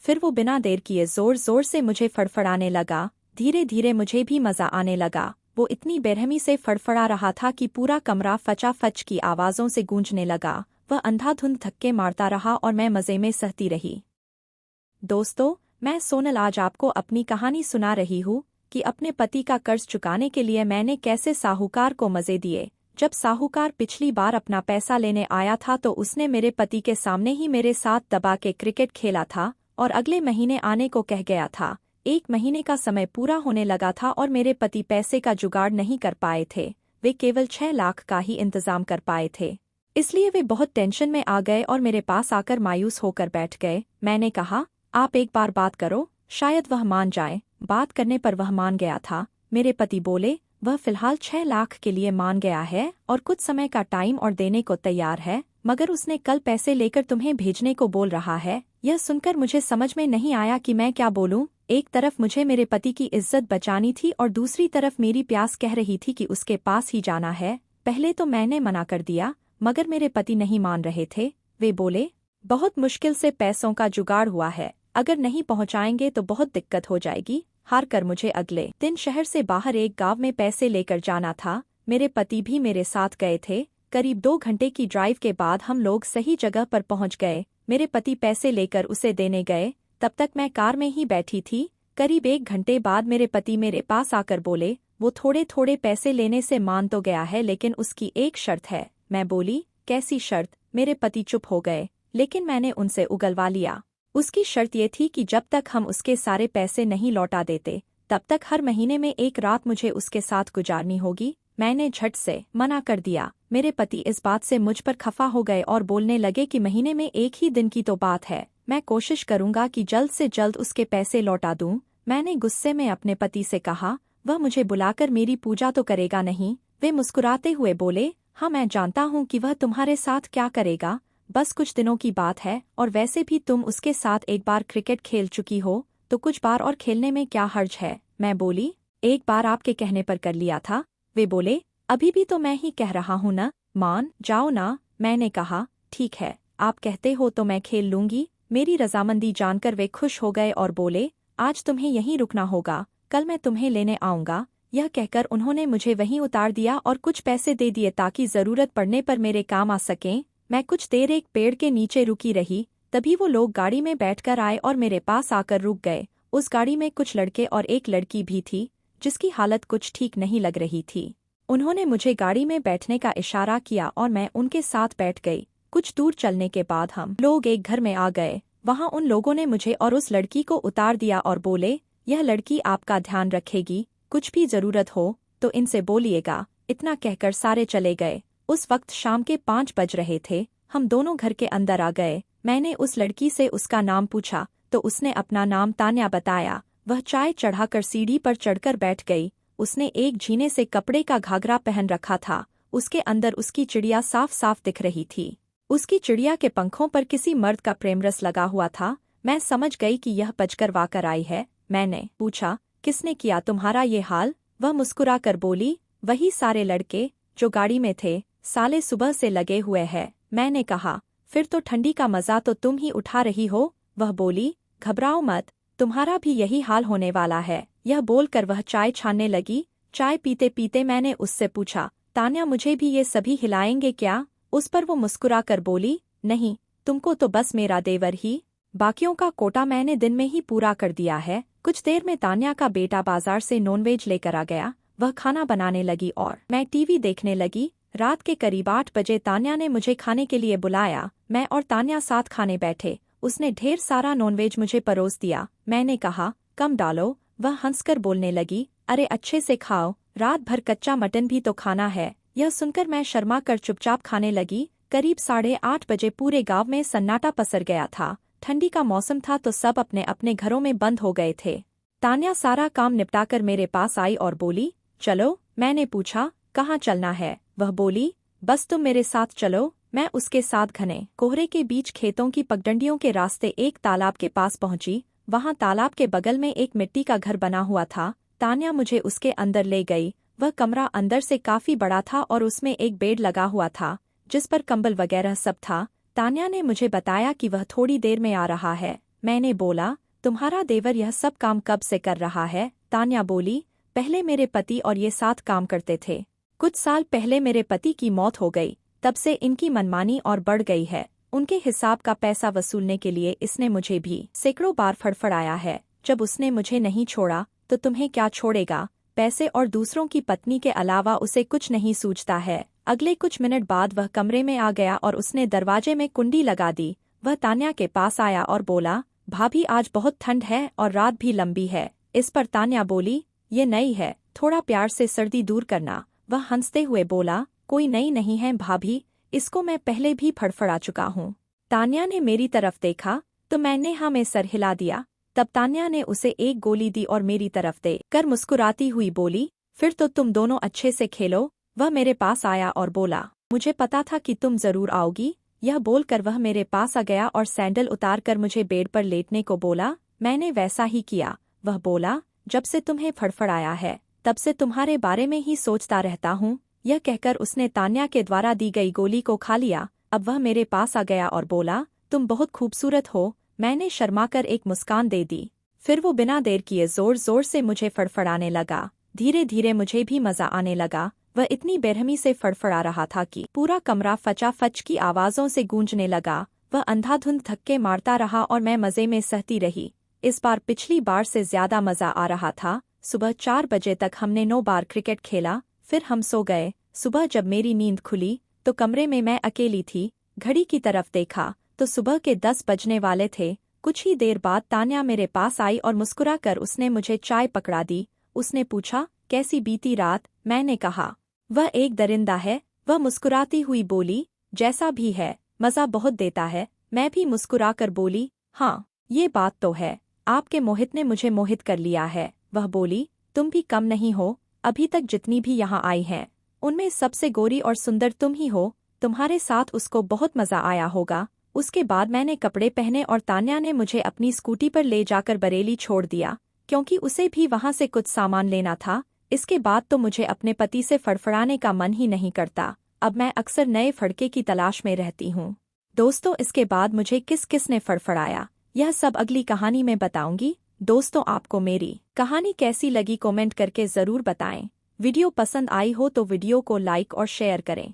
फिर वो बिना देर किए जोर जोर से मुझे फड़फड़ाने लगा। धीरे धीरे मुझे भी मजा आने लगा। वो इतनी बेरहमी से फड़फड़ा रहा था कि पूरा कमरा फचाफच की आवाज़ों से गूंजने लगा। वह अंधाधुंध धक्के मारता रहा और मैं मज़े में सहती रही। दोस्तों, मैं सोनल आज आपको अपनी कहानी सुना रही हूँ कि अपने पति का कर्ज चुकाने के लिए मैंने कैसे साहूकार को मज़े दिए। जब साहूकार पिछली बार अपना पैसा लेने आया था तो उसने मेरे पति के सामने ही मेरे साथ दबा के क्रिकेट खेला था और अगले महीने आने को कह गया था। 1 महीने का समय पूरा होने लगा था और मेरे पति पैसे का जुगाड़ नहीं कर पाए थे। वे केवल 6 लाख का ही इंतजाम कर पाए थे। इसलिए वे बहुत टेंशन में आ गए और मेरे पास आकर मायूस होकर बैठ गए। मैंने कहा, आप एक बार बात करो, शायद वह मान जाए। बात करने पर वह मान गया था। मेरे पति बोले, वह फिलहाल 6 लाख के लिए मान गया है और कुछ समय का टाइम और देने को तैयार है, मगर उसने कल पैसे लेकर तुम्हें भेजने को बोल रहा है। यह सुनकर मुझे समझ में नहीं आया कि मैं क्या बोलूं। एक तरफ मुझे मेरे पति की इज्जत बचानी थी और दूसरी तरफ मेरी प्यास कह रही थी कि उसके पास ही जाना है। पहले तो मैंने मना कर दिया, मगर मेरे पति नहीं मान रहे थे। वे बोले, बहुत मुश्किल से पैसों का जुगाड़ हुआ है, अगर नहीं पहुंचाएंगे तो बहुत दिक्कत हो जाएगी। हार कर मुझे अगले दिन शहर से बाहर एक गांव में पैसे लेकर जाना था। मेरे पति भी मेरे साथ गए थे। करीब 2 घंटे की ड्राइव के बाद हम लोग सही जगह पर पहुंच गए। मेरे पति पैसे लेकर उसे देने गए, तब तक मैं कार में ही बैठी थी। करीब 1 घंटे बाद मेरे पति मेरे पास आकर बोले, वो थोड़े थोड़े पैसे लेने से मान तो गया है, लेकिन उसकी एक शर्त है। मैं बोली, कैसी शर्त? मेरे पति चुप हो गए, लेकिन मैंने उनसे उगलवा लिया। उसकी शर्त ये थी कि जब तक हम उसके सारे पैसे नहीं लौटा देते, तब तक हर महीने में एक रात मुझे उसके साथ गुजारनी होगी। मैंने झट से मना कर दिया। मेरे पति इस बात से मुझ पर खफा हो गए और बोलने लगे कि महीने में एक ही दिन की तो बात है, मैं कोशिश करूंगा कि जल्द से जल्द उसके पैसे लौटा दूं। मैंने गुस्से में अपने पति से कहा, वह मुझे बुलाकर मेरी पूजा तो करेगा नहीं। वे मुस्कुराते हुए बोले, हाँ मैं जानता हूँ कि वह तुम्हारे साथ क्या करेगा, बस कुछ दिनों की बात है, और वैसे भी तुम उसके साथ एक बार क्रिकेट खेल चुकी हो, तो कुछ बार और खेलने में क्या हर्ज है। मैं बोली, एक बार आपके कहने पर कर लिया था। वे बोले, अभी भी तो मैं ही कह रहा हूँ न, मान जाओ ना। मैंने कहा, ठीक है, आप कहते हो तो मैं खेल लूंगी। मेरी रजामंदी जानकर वे खुश हो गए और बोले, आज तुम्हें यहीं रुकना होगा, कल मैं तुम्हें लेने आऊँगा। यह कहकर उन्होंने मुझे वहीं उतार दिया और कुछ पैसे दे दिए ताकि जरूरत पड़ने पर मेरे काम आ सकें। मैं कुछ देर एक पेड़ के नीचे रुकी रही, तभी वो लोग गाड़ी में बैठकर आए और मेरे पास आकर रुक गए। उस गाड़ी में कुछ लड़के और एक लड़की भी थी, जिसकी हालत कुछ ठीक नहीं लग रही थी। उन्होंने मुझे गाड़ी में बैठने का इशारा किया और मैं उनके साथ बैठ गई। कुछ दूर चलने के बाद हम लोग एक घर में आ गए। वहाँ उन लोगों ने मुझे और उस लड़की को उतार दिया और बोले, यह लड़की आपका ध्यान रखेगी, कुछ भी जरूरत हो तो इनसे बोलिएगा। इतना कहकर सारे चले गए। उस वक्त शाम के 5 बज रहे थे। हम दोनों घर के अंदर आ गए। मैंने उस लड़की से उसका नाम पूछा तो उसने अपना नाम तान्या बताया। वह चाय चढ़ाकर सीढ़ी पर चढ़कर बैठ गई। उसने एक झीने से कपड़े का घाघरा पहन रखा था। उसके अंदर उसकी चिड़िया साफ साफ दिख रही थी। उसकी चिड़िया के पंखों पर किसी मर्द का प्रेमरस लगा हुआ था। मैं समझ गई कि यह बजकर वाकर आई है। मैंने पूछा, किसने किया तुम्हारा ये हाल? वह मुस्कुरा कर बोली, वही सारे लड़के जो गाड़ी में थे, साले सुबह से लगे हुए हैं। मैंने कहा, फिर तो ठंडी का मजा तो तुम ही उठा रही हो। वह बोली, घबराओ मत, तुम्हारा भी यही हाल होने वाला है। यह बोलकर वह चाय छानने लगी। चाय पीते पीते मैंने उससे पूछा, तान्या मुझे भी ये सभी हिलाएंगे क्या? उस पर वो मुस्कुरा कर बोली, नहीं, तुमको तो बस मेरा देवर ही, बाकियों का कोटा मैंने दिन में ही पूरा कर दिया है। कुछ देर में तान्या का बेटा बाजार से नॉनवेज लेकर आ गया। वह खाना बनाने लगी और मैं टीवी देखने लगी। रात के करीब 8 बजे तान्या ने मुझे खाने के लिए बुलाया। मैं और तान्या साथ खाने बैठे। उसने ढेर सारा नॉनवेज मुझे परोस दिया। मैंने कहा, कम डालो। वह हंसकर बोलने लगी, अरे अच्छे से खाओ, रात भर कच्चा मटन भी तो खाना है। यह सुनकर मैं शर्मा कर चुपचाप खाने लगी। करीब 8:30 बजे पूरे गांव में सन्नाटा पसर गया था। ठंडी का मौसम था तो सब अपने अपने घरों में बंद हो गए थे। तान्या सारा काम निपटाकर मेरे पास आई और बोली, चलो। मैंने पूछा, कहाँ चलना है? वह बोली, बस तुम मेरे साथ चलो। मैं उसके साथ घने कोहरे के बीच खेतों की पगडंडियों के रास्ते एक तालाब के पास पहुंची। वहां तालाब के बगल में एक मिट्टी का घर बना हुआ था। तान्या मुझे उसके अंदर ले गई। वह कमरा अंदर से काफी बड़ा था और उसमें एक बेड लगा हुआ था, जिस पर कंबल वगैरह सब था। तान्या ने मुझे बताया कि वह थोड़ी देर में आ रहा है। मैंने बोला, तुम्हारा देवर यह सब काम कब से कर रहा है? तान्या बोली, पहले मेरे पति और ये साथ काम करते थे। कुछ साल पहले मेरे पति की मौत हो गई, तब से इनकी मनमानी और बढ़ गई है। उनके हिसाब का पैसा वसूलने के लिए इसने मुझे भी सैकड़ों बार फड़फड़ाया है। जब उसने मुझे नहीं छोड़ा तो तुम्हें क्या छोड़ेगा? पैसे और दूसरों की पत्नी के अलावा उसे कुछ नहीं सूझता है। अगले कुछ मिनट बाद वह कमरे में आ गया और उसने दरवाजे में कुंडी लगा दी। वह तान्या के पास आया और बोला, भाभी आज बहुत ठंड है और रात भी लंबी है। इस पर तान्या बोली, ये नई है, थोड़ा प्यार से सर्दी दूर करना। वह हंसते हुए बोला, कोई नई नहीं है भाभी, इसको मैं पहले भी फड़फड़ा चुका हूँ। तान्या ने मेरी तरफ देखा तो मैंने हाँ में सर हिला दिया। तब तान्या ने उसे एक गोली दी और मेरी तरफ दे कर मुस्कुराती हुई बोली, फिर तो तुम दोनों अच्छे से खेलो। वह मेरे पास आया और बोला, मुझे पता था कि तुम जरूर आओगी। यह बोलकर वह मेरे पास आ गया और सैंडल उतारकर मुझे बेड पर लेटने को बोला। मैंने वैसा ही किया। वह बोला, जब से तुम्हें फड़फड़ाया है तब से तुम्हारे बारे में ही सोचता रहता हूँ। यह कहकर उसने तान्या के द्वारा दी गई गोली को खा लिया। अब वह मेरे पास आ गया और बोला, तुम बहुत खूबसूरत हो। मैंने शर्माकर एक मुस्कान दे दी। फिर वो बिना देर किए जोर जोर से मुझे फड़फड़ाने लगा। धीरे धीरे मुझे भी मजा आने लगा। वह इतनी बेरहमी से फड़फड़ा रहा था कि पूरा कमरा फचाफच की आवाजों से गूंजने लगा। वह अंधाधुंध धक्के मारता रहा और मैं मजे में सहती रही। इस बार पिछली बार से ज्यादा मजा आ रहा था। सुबह 4 बजे तक हमने 9 बार क्रिकेट खेला, फिर हम सो गए। सुबह जब मेरी नींद खुली तो कमरे में मैं अकेली थी। घड़ी की तरफ देखा तो सुबह के 10 बजने वाले थे। कुछ ही देर बाद तान्या मेरे पास आई और मुस्कुराकर उसने मुझे चाय पकड़ा दी। उसने पूछा, कैसी बीती रात? मैंने कहा, वह एक दरिंदा है। वह मुस्कुराती हुई बोली, जैसा भी है, मजा बहुत देता है। मैं भी मुस्कुराकर बोली, हाँ, ये बात तो है। आपके मोहित ने मुझे मोहित कर लिया है। वह बोली, तुम भी कम नहीं हो। अभी तक जितनी भी यहाँ आई हैं, उनमें सबसे गोरी और सुंदर तुम ही हो। तुम्हारे साथ उसको बहुत मजा आया होगा। उसके बाद मैंने कपड़े पहने और तान्या ने मुझे अपनी स्कूटी पर ले जाकर बरेली छोड़ दिया, क्योंकि उसे भी वहां से कुछ सामान लेना था। इसके बाद तो मुझे अपने पति से फड़फड़ाने का मन ही नहीं करता। अब मैं अक्सर नए फड़के की तलाश में रहती हूँ। दोस्तों, इसके बाद मुझे किस किस ने फड़फड़ाया, यह सब अगली कहानी में बताऊंगी। दोस्तों, आपको मेरी कहानी कैसी लगी कमेंट करके जरूर बताएं। वीडियो पसंद आई हो तो वीडियो को लाइक और शेयर करें।